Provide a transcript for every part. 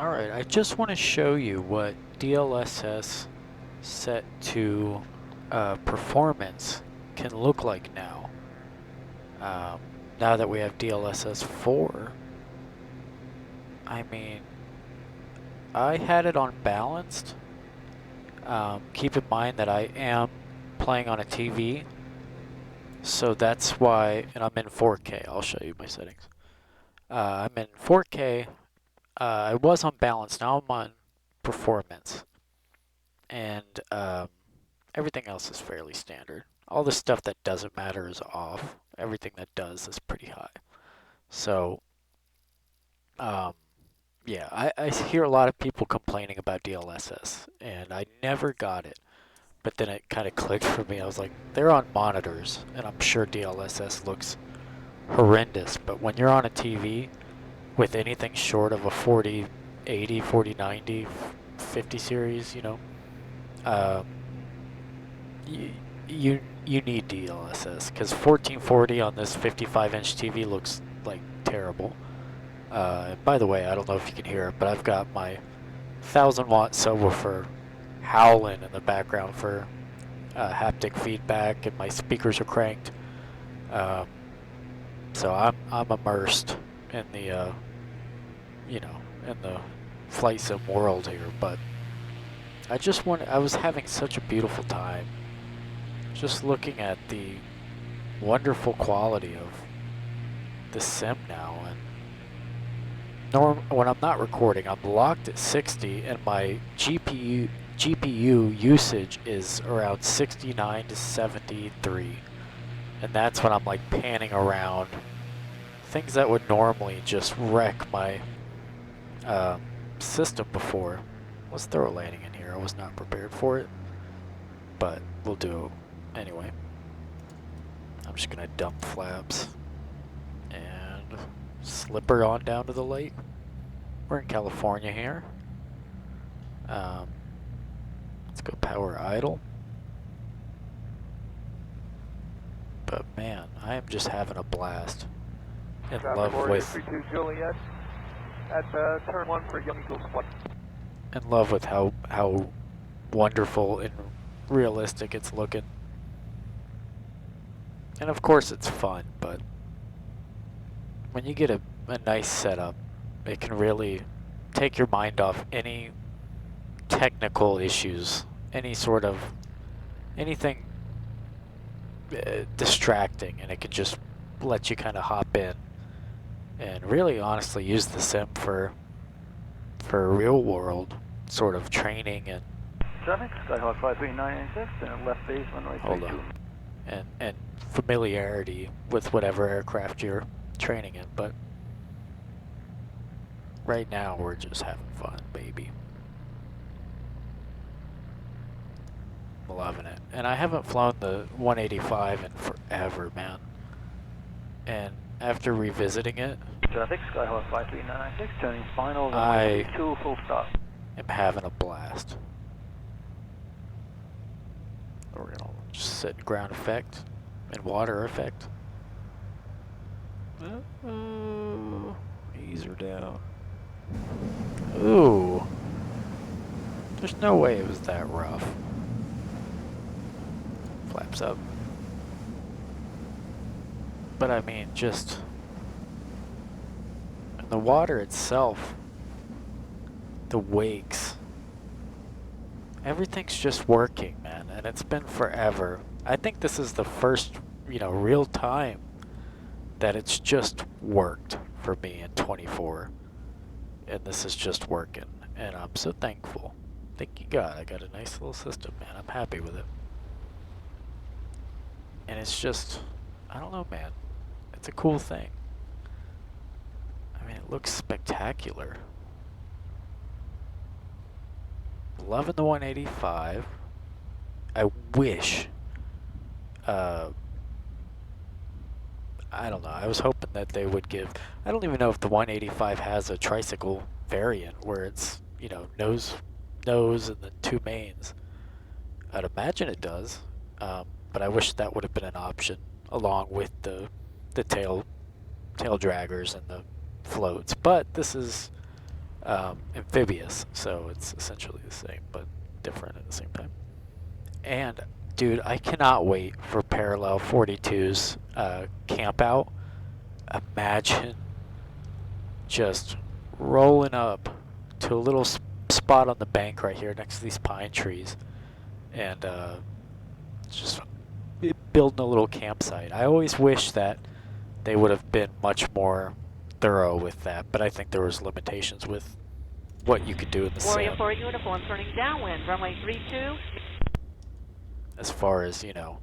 Alright, I just want to show you what DLSS set to performance can look like now. Now that we have DLSS 4, I mean, I had it on balanced. Keep in mind that I am playing on a TV, so that's why, and I'm in 4K, I'll show you my settings. I'm in 4K. I was on balance, now I'm on performance, and everything else is fairly standard. All the stuff that doesn't matter is off. Everything that does is pretty high. So, yeah, I hear a lot of people complaining about DLSS, and I never got it. But then it kind of clicked for me. I was like, they're on monitors, and I'm sure DLSS looks horrendous, but when you're on a TV, with anything short of a 4080, 4090, 50 series, you need DLSS because 1440 on this 55-inch TV looks like terrible. And by the way, I don't know if you can hear it, but I've got my 1000-watt subwoofer howling in the background for haptic feedback, and my speakers are cranked. So I'm immersed in the in the flight sim world here, but I was having such a beautiful time just looking at the wonderful quality of the sim now. And when I'm not recording, I'm locked at 60, and my GPU usage is around 69 to 73, and that's when I'm like panning around. Things that would normally just wreck my system before. Let's throw a landing in here. I was not prepared for it, but we'll do it anyway. I'm just gonna dump flaps and slip her on down to the lake. We're in California here. Let's go power idle. But man, I am just having a blast. In love with 32 Juliet at turn 1 for Young Eagles flight. In love with how wonderful and realistic it's looking. And of course it's fun, but when you get a nice setup, it can really take your mind off any technical issues, anything distracting, and it can just let you kind of hop in and really honestly use the sim for real world sort of training and Skyhawk 53996 and left base runway 32. And familiarity with whatever aircraft you're training in. But right now we're just having fun, baby. I'm loving it. And I haven't flown the 185 in forever, man. And after revisiting it, Traffic, Skyhawk 53996, turning final, I 2 full stop. am having a blast. We're gonna just sit in ground effect and water effect. Ease her down. Ooh. There's no way it was that rough. Flaps up. But I mean, just the water itself, the wakes, everything's just working, man, and it's been forever. I think this is the first, real time that it's just worked for me in 24, and this is just working, and I'm so thankful. Thank you, God. I got a nice little system, man. I'm happy with it. And it's just, I don't know, man. It's a cool thing. I mean, it looks spectacular. Loving the 185. I wish, I don't know, I was hoping that they would give, I don't even know if the 185 has a tricycle variant where it's, nose and then 2 mains. I'd imagine it does, but I wish that would have been an option along with the tail draggers and the floats. But this is amphibious, so it's essentially the same, but different at the same time. And dude, I cannot wait for Parallel 42's camp out. Imagine just rolling up to a little spot on the bank right here next to these pine trees and just building a little campsite. I always wish that they would have been much more thorough with that, but I think there was limitations with what you could do in the Warrior sim 4 uniform turning downwind, runway 32. as far as, you know,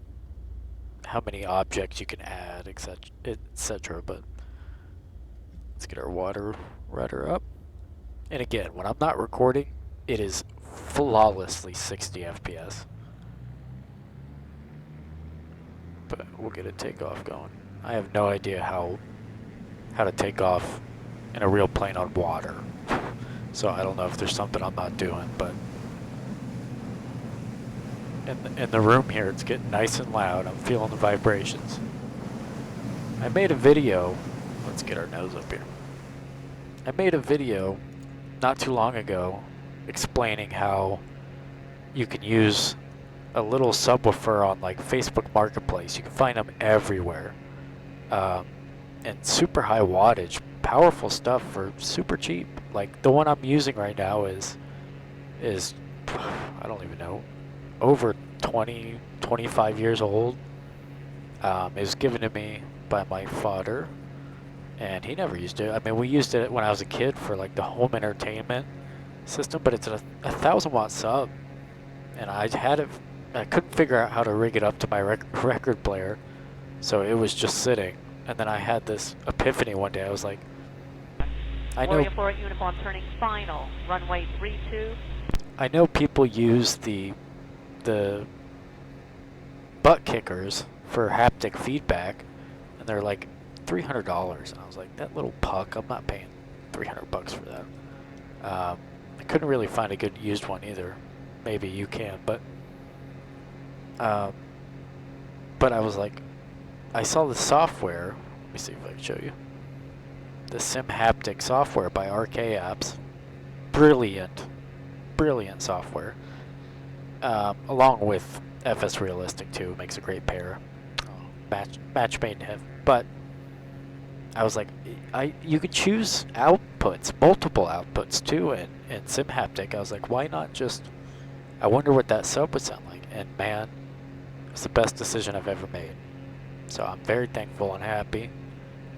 how many objects you can add, etc. But let's get our water rudder up. And again, when I'm not recording, it is flawlessly 60 FPS. But we'll get a takeoff going. I have no idea how to take off in a real plane on water. So I don't know if there's something I'm not doing, but in the room here, it's getting nice and loud. I'm feeling the vibrations. I made a video. Let's get our nose up here. I made a video not too long ago explaining how you can use a little subwoofer on like Facebook Marketplace. You can find them everywhere. And super high wattage, powerful stuff for super cheap. Like the one I'm using right now is I don't even know, over 20, 25 years old. It was given to me by my father, and he never used it. I mean, we used it when I was a kid for like the home entertainment system, but it's a 1,000-watt sub, and I couldn't figure out how to rig it up to my record player, so it was just sitting. And then I had this epiphany one day. I was like, I know Warrior 4 uniform turning final, runway 32. I know people use the butt kickers for haptic feedback, and they're like $300. And I was like, that little puck, I'm not paying $300 for that. I couldn't really find a good used one either. Maybe you can, but I was like, I saw the software. Let me see if I can show you. The Sim Haptic software by RK Apps. Brilliant software. Along with FS Realistic too, makes a great pair. Match made in heaven. But I was like, you could choose outputs, multiple outputs too, in Sim Haptic. I was like, why not just? I wonder what that sub would sound like. And man, it's the best decision I've ever made. So I'm very thankful and happy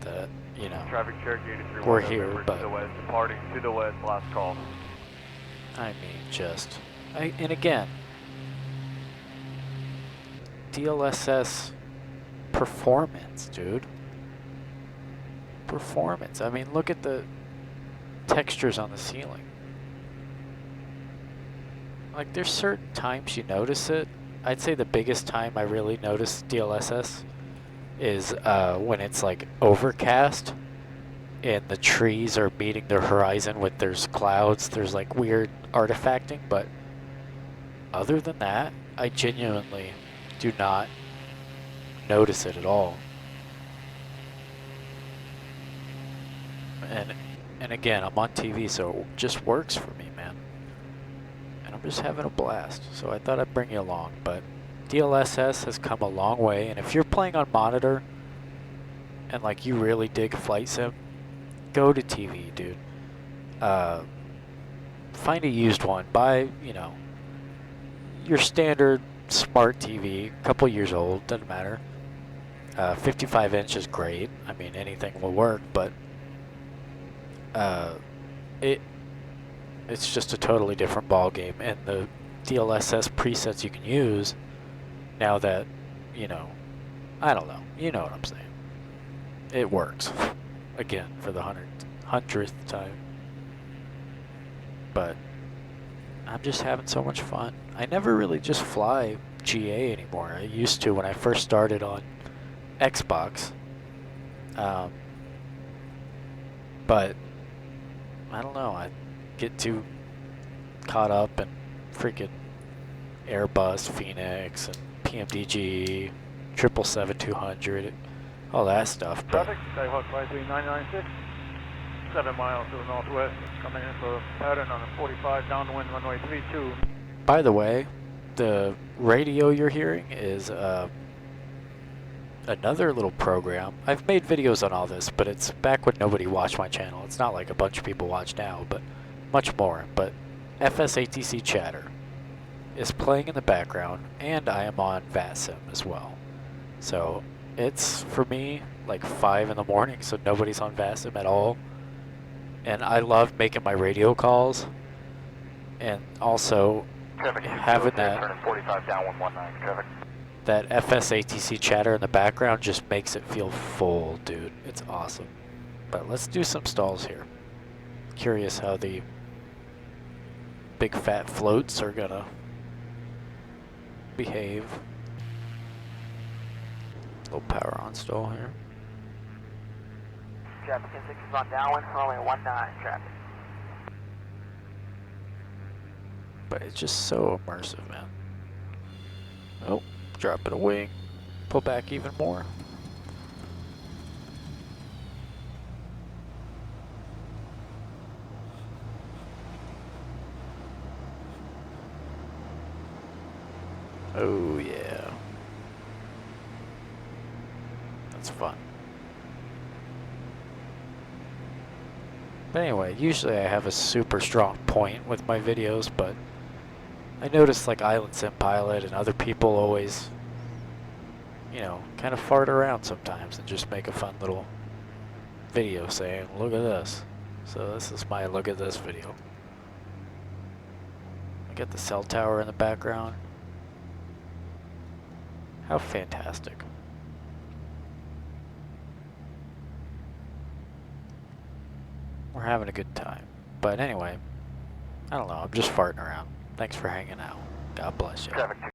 that, you know, Traffic Cherokee 83 we're here, but to the west, departing to the west, last call. I mean, and again, DLSS performance, dude. Performance. I mean, look at the textures on the ceiling. Like, there's certain times you notice it. I'd say the biggest time I really notice DLSS is when it's like overcast and the trees are meeting their horizon with there's clouds. There's like weird artifacting, but other than that, I genuinely do not notice it at all. And again, I'm on TV, so it just works for me, man. And I'm just having a blast. So I thought I'd bring you along, but DLSS has come a long way, and if you're playing on monitor and like you really dig flight sim, go to TV, dude. Find a used one. Buy, you know, your standard smart TV, a couple years old, doesn't matter. 55 inch is great. I mean, anything will work, but it's just a totally different ball game, and the DLSS presets you can use now that, you know, I don't know, you know what I'm saying. It works again for the 100th time, but I'm just having so much fun. I never really just fly GA anymore. I used to when I first started on Xbox, but I don't know, I get too caught up in freaking Airbus, Phoenix, and PMDG, 777-200, all that stuff. But Traffic, Skyhawk 53996, 7 miles to the northwest. Coming in for pattern on a 45 downwind runway 32. By the way, the radio you're hearing is another little program. I've made videos on all this, but it's back when nobody watched my channel. It's not like a bunch of people watch now, but much more. But FSATC Chatter is playing in the background, and I am on VATSIM as well. So it's, for me, like 5 in the morning, so nobody's on VATSIM at all. And I love making my radio calls, and also having that 45 downwind 19 traffic. that FSATC chatter in the background just makes it feel full, dude. It's awesome. But let's do some stalls here. Curious how the big fat floats are gonna behave. Little power on stall here. Traffic 6 is on downwind, runway 19 traffic. But it's just so immersive, man. Oh, drop it a wing. Pull back even more. Oh yeah. That's fun. But anyway, usually I have a super strong point with my videos, but I noticed like Island Sim Pilot and other people always, you know, kind of fart around sometimes and just make a fun little video saying, look at this. So this is my look at this video. I got the cell tower in the background. How fantastic. We're having a good time. But anyway, I don't know, I'm just farting around. Thanks for hanging out. God bless you. Traffic